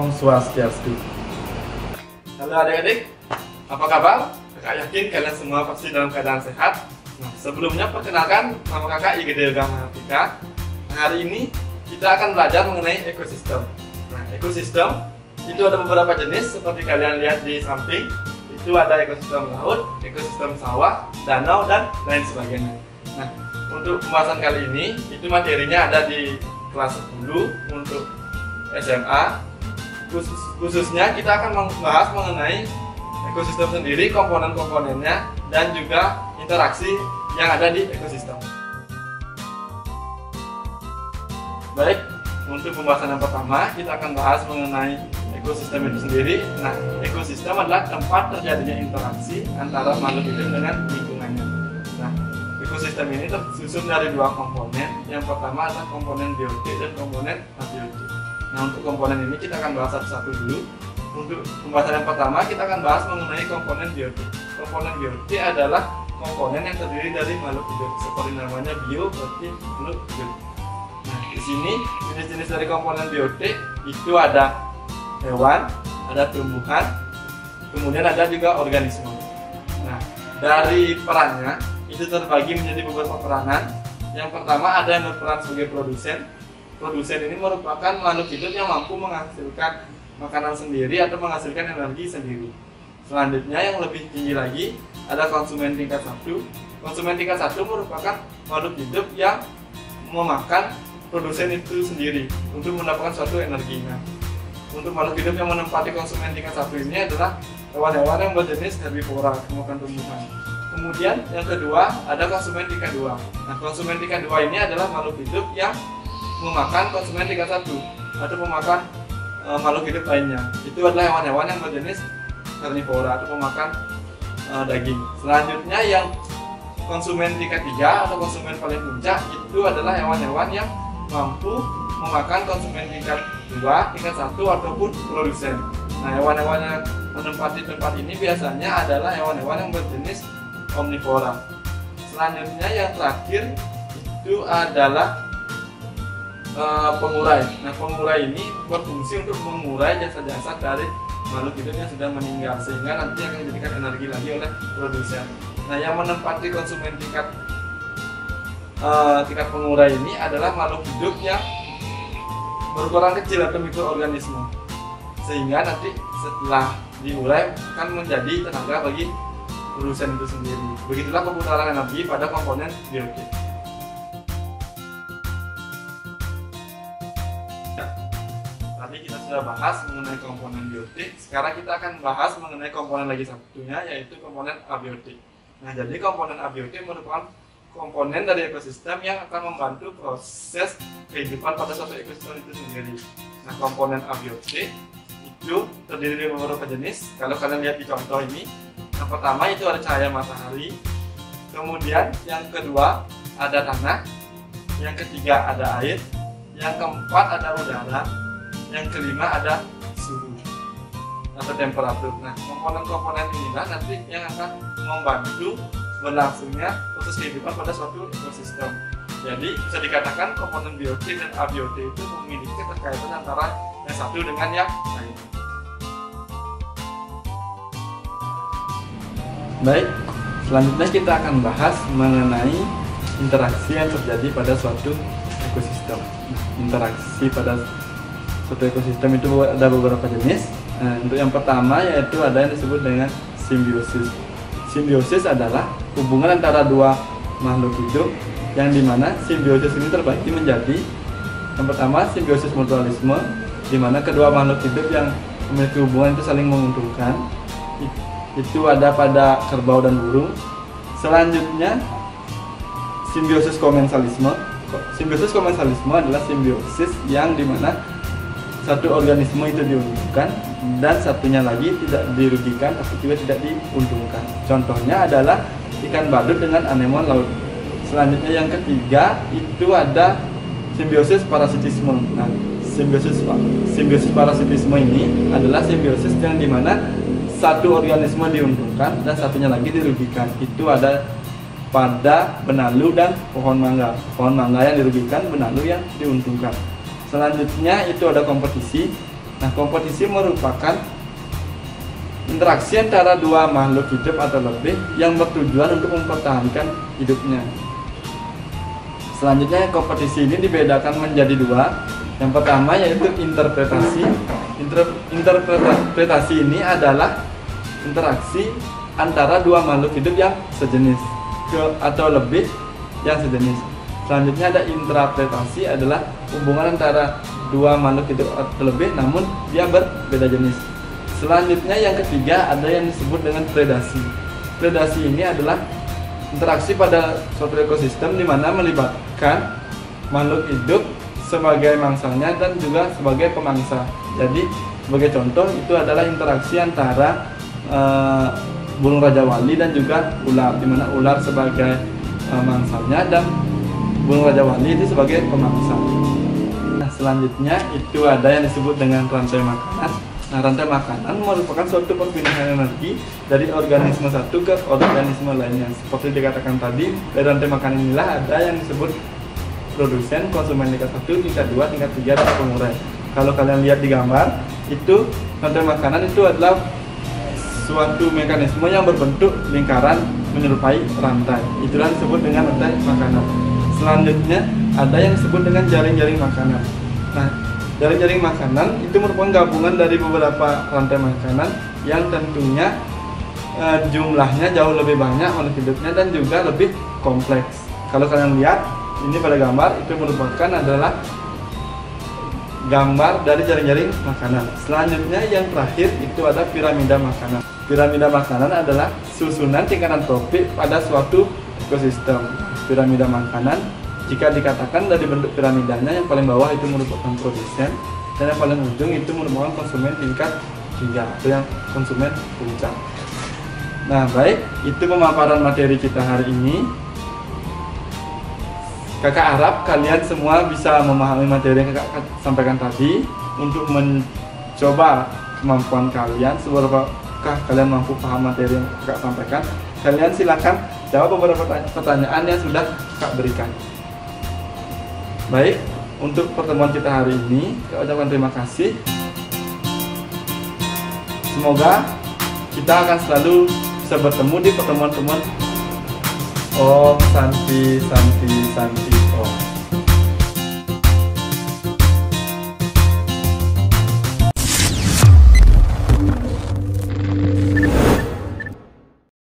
Om Swastiastu. Halo adik-adik, apa kabar? Kakak yakin kalian semua pasti dalam keadaan sehat. Nah, sebelumnya perkenalkan, nama kakak Igede Yoga Mahardika. Hari ini kita akan belajar mengenai ekosistem. Nah, ekosistem itu ada beberapa jenis seperti kalian lihat di samping. Itu ada ekosistem laut, ekosistem sawah, danau, dan lain sebagainya. Nah, untuk pembahasan kali ini, itu materinya ada di kelas 10 untuk SMA. Khususnya kita akan membahas mengenai ekosistem sendiri, komponen-komponennya, dan juga interaksi yang ada di ekosistem. Baik, untuk pembahasan yang pertama, kita akan bahas mengenai ekosistem itu sendiri. Nah, ekosistem adalah tempat terjadinya interaksi antara makhluk hidup dengan lingkungannya. Nah, ekosistem ini tersusun dari dua komponen. Yang pertama adalah komponen biotik dan komponen abiotik. Nah, untuk komponen ini kita akan bahas satu-satu dulu. Untuk pembahasan yang pertama, kita akan bahas mengenai komponen biotik. Komponen biotik adalah komponen yang terdiri dari makhluk hidup. Seperti namanya bio, berarti makhluk hidup. Nah, di sini jenis-jenis dari komponen biotik itu ada hewan, ada tumbuhan, kemudian ada juga organisme. Nah, dari perannya itu terbagi menjadi beberapa peranan. Yang pertama ada yang berperan sebagai produsen. Produsen ini merupakan makhluk hidup yang mampu menghasilkan makanan sendiri atau menghasilkan energi sendiri. Selanjutnya yang lebih tinggi lagi ada konsumen tingkat 1. Konsumen tingkat 1 merupakan makhluk hidup yang memakan produsen itu sendiri untuk mendapatkan suatu energinya. Untuk makhluk hidup yang menempati konsumen tingkat 1 ini adalah hewan-hewan yang berjenis herbivora, pemakan tumbuhan. Kemudian yang kedua ada konsumen tingkat 2. Nah, konsumen tingkat 2 ini adalah makhluk hidup yang memakan konsumen tingkat 1 atau memakan makhluk hidup lainnya. Itu adalah hewan-hewan yang berjenis karnivora atau pemakan daging. Selanjutnya yang konsumen tingkat 3 atau konsumen paling puncak itu adalah hewan-hewan yang mampu memakan konsumen tingkat 2, tingkat 1 ataupun produsen. Nah, hewan-hewan yang menempati tempat ini biasanya adalah hewan-hewan yang berjenis omnivora. Selanjutnya yang terakhir itu adalah pengurai. Nah, pengurai ini berfungsi untuk mengurai jasa-jasa dari makhluk hidup yang sudah meninggal sehingga nanti akan dijadikan energi lagi oleh produsen. Nah, yang menempati konsumen tingkat pengurai ini adalah makhluk hidup yang berukuran kecil atau mikroorganisme, sehingga nanti setelah diurai akan menjadi tenaga bagi produsen itu sendiri. Begitulah perputaran energi pada komponen biotik. Tadi kita sudah bahas mengenai komponen biotik. Sekarang kita akan bahas mengenai komponen lagi satunya, yaitu komponen abiotik. Nah, jadi komponen abiotik merupakan komponen dari ekosistem yang akan membantu proses kehidupan pada suatu ekosistem itu sendiri. Nah, komponen abiotik itu terdiri dari beberapa jenis. Kalau kalian lihat di contoh ini, yang pertama itu ada cahaya matahari, kemudian yang kedua ada tanah, yang ketiga ada air, yang keempat ada udara, yang kelima ada suhu atau temperatur. Nah, komponen-komponen inilah nanti yang akan membantu berlangsungnya proses kehidupan pada suatu ekosistem. Jadi bisa dikatakan komponen biotik dan abiotik itu memiliki keterkaitan antara yang satu dengan yang lain. Baik, selanjutnya kita akan bahas mengenai interaksi yang terjadi pada suatu ekosistem. Nah, interaksi pada suatu ekosistem itu ada beberapa jenis. Nah, untuk yang pertama yaitu ada yang disebut dengan simbiosis. Simbiosis adalah hubungan antara dua makhluk hidup yang dimana simbiosis ini terbagi menjadi yang pertama simbiosis mutualisme, dimana kedua makhluk hidup yang memiliki hubungan itu saling menguntungkan. Itu ada pada kerbau dan burung. Selanjutnya simbiosis komensalisme. Simbiosis komensalisme adalah simbiosis yang dimana satu organisme itu diuntungkan dan satunya lagi tidak dirugikan tapi juga tidak diuntungkan. Contohnya adalah ikan badut dengan anemon laut. Selanjutnya yang ketiga itu ada simbiosis parasitisme. Nah, simbiosis parasitisme ini adalah simbiosis yang dimana satu organisme diuntungkan dan satunya lagi dirugikan. Itu ada pada benalu dan pohon mangga. Pohon mangga yang dirugikan, benalu yang diuntungkan. Selanjutnya itu ada kompetisi. Nah, kompetisi merupakan interaksi antara dua makhluk hidup atau lebih yang bertujuan untuk mempertahankan hidupnya. Selanjutnya, kompetisi ini dibedakan menjadi dua. Yang pertama yaitu interpretasi. Interpretasi ini adalah interaksi antara dua makhluk hidup yang sejenis atau lebih yang sejenis. Selanjutnya ada intrapretasi, adalah hubungan antara dua makhluk hidup atau lebih namun dia berbeda jenis. Selanjutnya yang ketiga ada yang disebut dengan predasi. Predasi ini adalah interaksi pada suatu ekosistem di mana melibatkan makhluk hidup sebagai mangsanya dan juga sebagai pemangsa. Jadi sebagai contoh itu adalah interaksi antara burung raja wali dan juga ular, di mana ular sebagai mangsanya dan burung raja wali itu sebagai pemangsa. Nah, selanjutnya itu ada yang disebut dengan rantai makanan. Nah, rantai makanan merupakan suatu perpindahan energi dari organisme satu ke organisme lainnya. Seperti dikatakan tadi, dari rantai makanan inilah ada yang disebut produsen, konsumen tingkat 1, tingkat 2, tingkat 3, dan pengurai. Kalau kalian lihat di gambar, itu rantai makanan itu adalah suatu mekanisme yang berbentuk lingkaran menyerupai rantai. Itulah disebut dengan rantai makanan. Selanjutnya ada yang disebut dengan jaring-jaring makanan. Nah, jaring-jaring makanan itu merupakan gabungan dari beberapa rantai makanan yang tentunya jumlahnya jauh lebih banyak makhluk hidupnya dan juga lebih kompleks. Kalau kalian lihat ini pada gambar, itu merupakan adalah gambar dari jaring-jaring makanan. Selanjutnya yang terakhir itu ada piramida makanan. Piramida makanan adalah susunan tingkatan tropik pada suatu ekosistem. Piramida makanan, jika dikatakan dari bentuk piramidanya, yang paling bawah itu merupakan produsen dan yang paling ujung itu merupakan konsumen tingkat 3 atau yang konsumen puncak. Nah, baik, itu pemaparan materi kita hari ini. Kakak harap kalian semua bisa memahami materi yang kakak sampaikan tadi. Untuk mencoba kemampuan kalian, seberapakah kalian mampu paham materi yang kakak sampaikan, kalian silakan jawab beberapa pertanyaan yang sudah kakak berikan. Baik, untuk pertemuan kita hari ini, saya ucapkan terima kasih. Semoga kita akan selalu bisa bertemu di pertemuan-pertemuan. Om Santi Santi Santi.